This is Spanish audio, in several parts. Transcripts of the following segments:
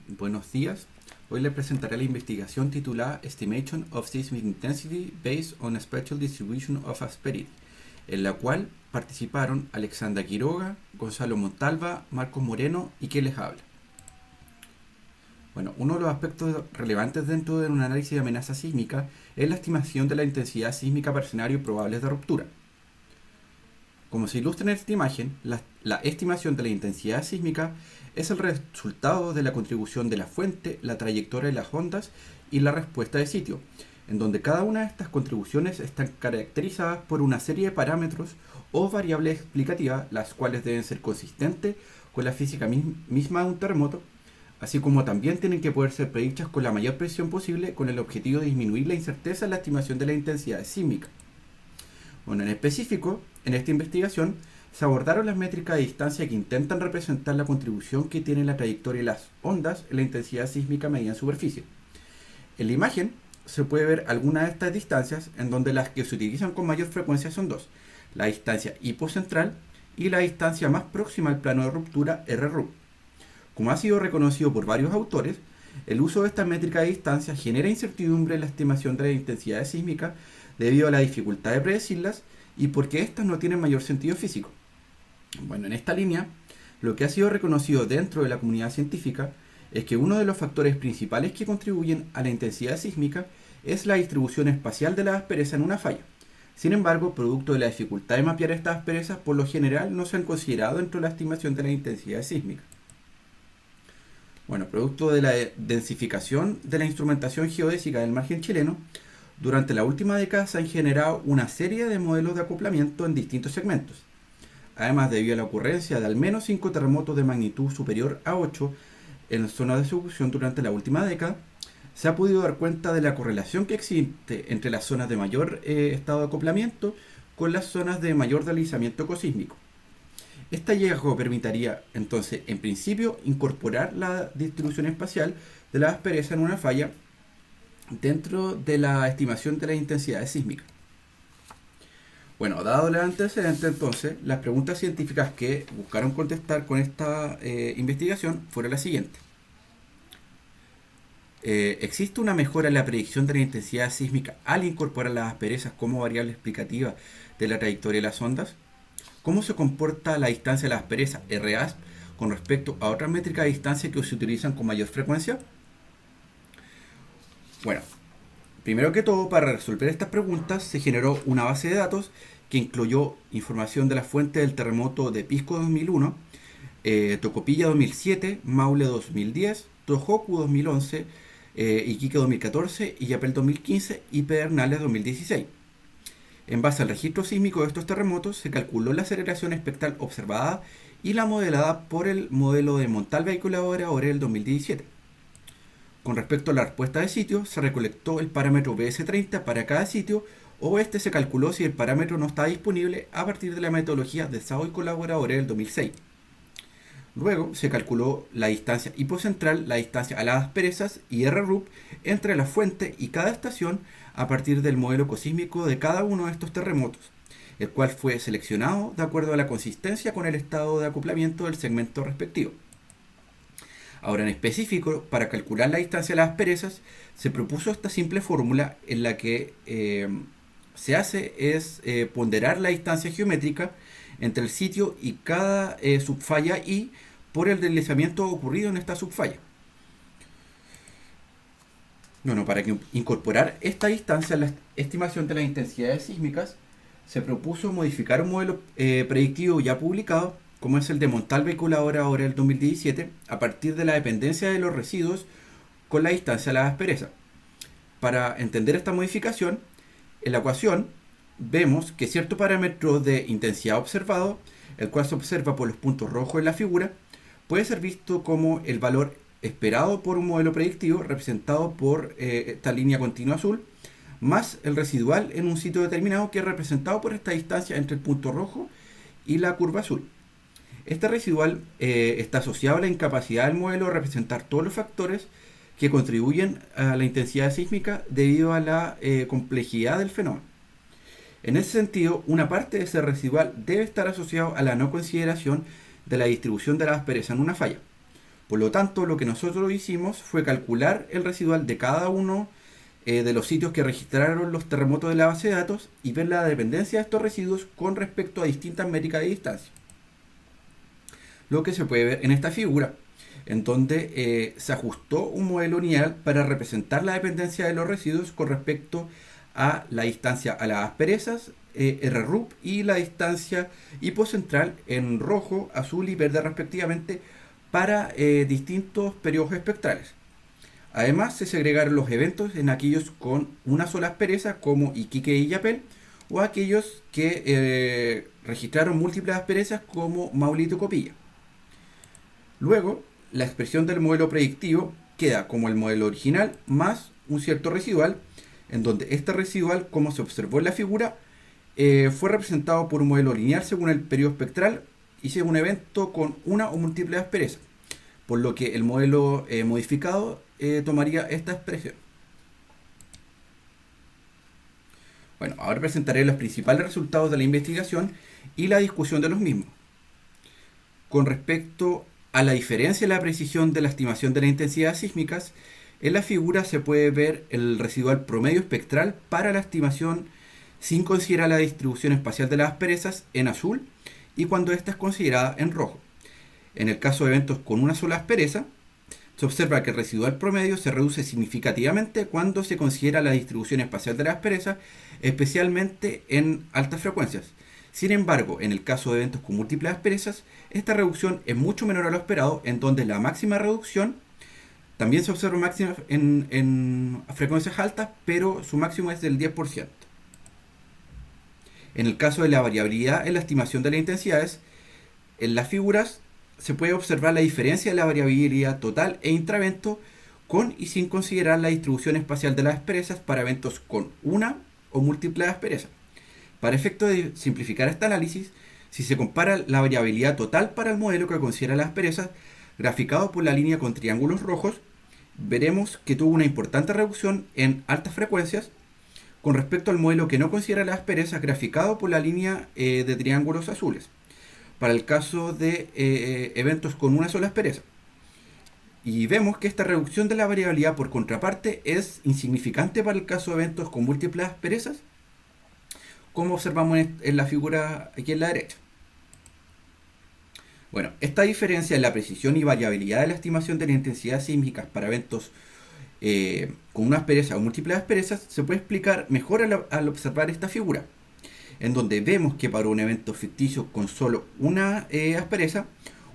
Buenos días. Hoy les presentaré la investigación titulada Estimation of Seismic Intensity Based on a Spatial Distribution of Asperity, en la cual participaron Alexandra Quiroga, Gonzalo Montalva, Marcos Moreno y quien les habla. Bueno, uno de los aspectos relevantes dentro de un análisis de amenaza sísmica es la estimación de la intensidad sísmica para escenarios probables de ruptura. Como se ilustra en esta imagen, la estimación de la intensidad sísmica es el resultado de la contribución de la fuente, la trayectoria de las ondas y la respuesta de sitio, en donde cada una de estas contribuciones están caracterizadas por una serie de parámetros o variables explicativas, las cuales deben ser consistentes con la física misma de un terremoto, así como también tienen que poder ser predichas con la mayor precisión posible con el objetivo de disminuir la incerteza en la estimación de la intensidad sísmica. Bueno, en específico, en esta investigación se abordaron las métricas de distancia que intentan representar la contribución que tiene la trayectoria de las ondas en la intensidad sísmica medida en superficie. En la imagen se puede ver algunas de estas distancias, en donde las que se utilizan con mayor frecuencia son dos: la distancia hipocentral y la distancia más próxima al plano de ruptura, RRUP. Como ha sido reconocido por varios autores, el uso de esta métrica de distancia genera incertidumbre en la estimación de la intensidad sísmica debido a la dificultad de predecirlas y porque éstas no tienen mayor sentido físico. Bueno, en esta línea, lo que ha sido reconocido dentro de la comunidad científica es que uno de los factores principales que contribuyen a la intensidad sísmica es la distribución espacial de la aspereza en una falla. Sin embargo, producto de la dificultad de mapear estas asperezas, por lo general no se han considerado dentro de la estimación de la intensidad sísmica. Bueno, producto de la densificación de la instrumentación geodésica del margen chileno, durante la última década se han generado una serie de modelos de acoplamiento en distintos segmentos. Además, debido a la ocurrencia de al menos 5 terremotos de magnitud superior a 8 en zonas de ejecución durante la última década, se ha podido dar cuenta de la correlación que existe entre las zonas de mayor estado de acoplamiento con las zonas de mayor deslizamiento ecosísmico. Este hallazgo permitiría, entonces, en principio, incorporar la distribución espacial de la aspereza en una falla dentro de la estimación de la intensidad sísmica. Bueno, dado el antecedente, entonces, las preguntas científicas que buscaron contestar con esta investigación fueron las siguientes. ¿Existe una mejora en la predicción de la intensidad sísmica al incorporar las asperezas como variable explicativa de la trayectoria de las ondas? ¿Cómo se comporta la distancia de la aspereza, RASP, con respecto a otras métricas de distancia que se utilizan con mayor frecuencia? Bueno, primero que todo, para resolver estas preguntas se generó una base de datos que incluyó información de la fuente del terremoto de Pisco 2001, Tocopilla 2007, Maule 2010, Tohoku 2011, Iquique 2014, Illapel 2015 y Pedernales 2016. En base al registro sísmico de estos terremotos se calculó la aceleración espectral observada y la modelada por el modelo de Montalva y colaboradores del 2017. Con respecto a la respuesta de sitio, se recolectó el parámetro BS30 para cada sitio, o este se calculó si el parámetro no está disponible a partir de la metodología de Sao y colaboradores del 2006. Luego se calculó la distancia hipocentral, la distancia a las asperezas y RRUP entre la fuente y cada estación a partir del modelo ecosísmico de cada uno de estos terremotos, el cual fue seleccionado de acuerdo a la consistencia con el estado de acoplamiento del segmento respectivo. Ahora, en específico, para calcular la distancia de las asperezas, se propuso esta simple fórmula en la que se hace es ponderar la distancia geométrica entre el sitio y cada subfalla y por el deslizamiento ocurrido en esta subfalla. Bueno, para incorporar esta distancia a la estimación de las intensidades sísmicas, se propuso modificar un modelo predictivo ya publicado, como es el de Montalva y colaboradores del 2017, a partir de la dependencia de los residuos con la distancia a la aspereza. Para entender esta modificación, en la ecuación vemos que cierto parámetro de intensidad observado, el cual se observa por los puntos rojos en la figura, puede ser visto como el valor esperado por un modelo predictivo representado por esta línea continua azul, más el residual en un sitio determinado que es representado por esta distancia entre el punto rojo y la curva azul. Este residual está asociado a la incapacidad del modelo de representar todos los factores que contribuyen a la intensidad sísmica debido a la complejidad del fenómeno. En ese sentido, una parte de ese residual debe estar asociado a la no consideración de la distribución de la aspereza en una falla. Por lo tanto, lo que nosotros hicimos fue calcular el residual de cada uno de los sitios que registraron los terremotos de la base de datos y ver la dependencia de estos residuos con respecto a distintas métricas de distancia. Lo que se puede ver en esta figura, en donde se ajustó un modelo lineal para representar la dependencia de los residuos con respecto a la distancia a las asperezas, RRUP, y la distancia hipocentral en rojo, azul y verde respectivamente para distintos periodos espectrales. Además, se segregaron los eventos en aquellos con una sola aspereza, como Iquique y Yapel, o aquellos que registraron múltiples asperezas, como Maule y Tocopilla. Luego, la expresión del modelo predictivo queda como el modelo original más un cierto residual, en donde este residual, como se observó en la figura, fue representado por un modelo lineal según el periodo espectral y según un evento con una o múltiples asperezas, por lo que el modelo modificado tomaría esta expresión. Bueno, ahora presentaré los principales resultados de la investigación y la discusión de los mismos. Con respecto a la diferencia en la precisión de la estimación de las intensidades sísmicas, en la figura se puede ver el residual promedio espectral para la estimación sin considerar la distribución espacial de las asperezas en azul y cuando ésta es considerada en rojo. En el caso de eventos con una sola aspereza, se observa que el residual promedio se reduce significativamente cuando se considera la distribución espacial de las asperezas, especialmente en altas frecuencias. Sin embargo, en el caso de eventos con múltiples asperezas, esta reducción es mucho menor a lo esperado, en donde la máxima reducción también se observa máxima en frecuencias altas, pero su máximo es del 10%. En el caso de la variabilidad en la estimación de las intensidades, en las figuras se puede observar la diferencia de la variabilidad total e intraevento con y sin considerar la distribución espacial de las asperezas para eventos con una o múltiples asperezas. Para efecto de simplificar este análisis, si se compara la variabilidad total para el modelo que considera las asperezas, graficado por la línea con triángulos rojos, veremos que tuvo una importante reducción en altas frecuencias con respecto al modelo que no considera las asperezas, graficado por la línea de triángulos azules, para el caso de eventos con una sola aspereza. Y vemos que esta reducción de la variabilidad, por contraparte, es insignificante para el caso de eventos con múltiples asperezas, como observamos en la figura aquí en la derecha. Bueno, esta diferencia en la precisión y variabilidad de la estimación de la intensidad sísmica para eventos con una aspereza o múltiples asperezas se puede explicar mejor al observar esta figura, en donde vemos que para un evento ficticio con solo una aspereza,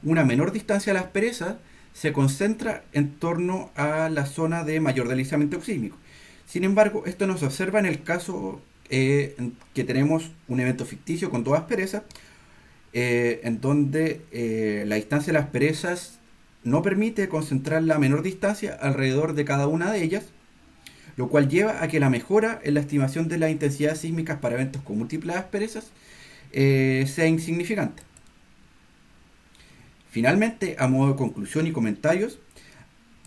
una menor distancia a la aspereza se concentra en torno a la zona de mayor deslizamiento sísmico. Sin embargo, esto no se observa en el caso que tenemos un evento ficticio con dos asperezas, en donde la distancia de las asperezas no permite concentrar la menor distancia alrededor de cada una de ellas, lo cual lleva a que la mejora en la estimación de las intensidades sísmicas para eventos con múltiples asperezas sea insignificante. Finalmente, a modo de conclusión y comentarios,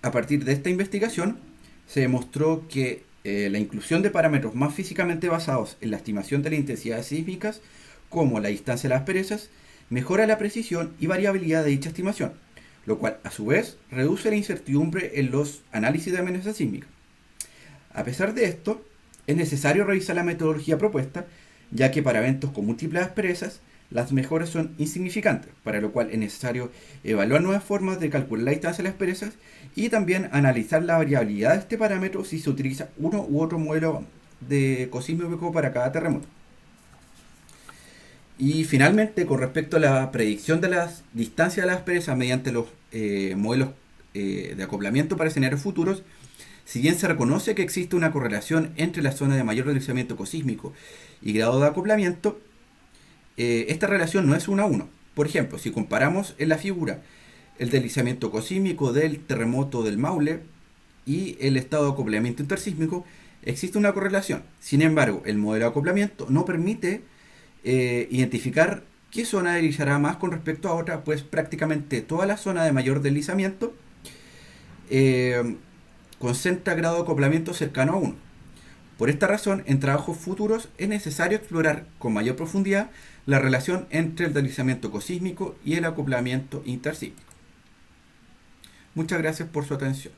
a partir de esta investigación se demostró que la inclusión de parámetros más físicamente basados en la estimación de las intensidades sísmicas, como la distancia de las asperezas, mejora la precisión y variabilidad de dicha estimación, lo cual a su vez reduce la incertidumbre en los análisis de amenaza sísmica. A pesar de esto, es necesario revisar la metodología propuesta, ya que para eventos con múltiples asperezas, las mejoras son insignificantes, para lo cual es necesario evaluar nuevas formas de calcular la distancia de las asperezas y también analizar la variabilidad de este parámetro si se utiliza uno u otro modelo de ecosísmico para cada terremoto. Y finalmente, con respecto a la predicción de las distancias de las asperezas mediante los modelos de acoplamiento para escenarios futuros, si bien se reconoce que existe una correlación entre la zona de mayor deslizamiento ecosísmico y grado de acoplamiento, esta relación no es 1 a 1. Por ejemplo, si comparamos en la figura el deslizamiento ecosísmico del terremoto del Maule y el estado de acoplamiento intersísmico, existe una correlación. Sin embargo, el modelo de acoplamiento no permite identificar qué zona deslizará más con respecto a otra, pues prácticamente toda la zona de mayor deslizamiento concentra grado de acoplamiento cercano a 1. Por esta razón, en trabajos futuros es necesario explorar con mayor profundidad la relación entre el deslizamiento ecosísmico y el acoplamiento intersísmico. Muchas gracias por su atención.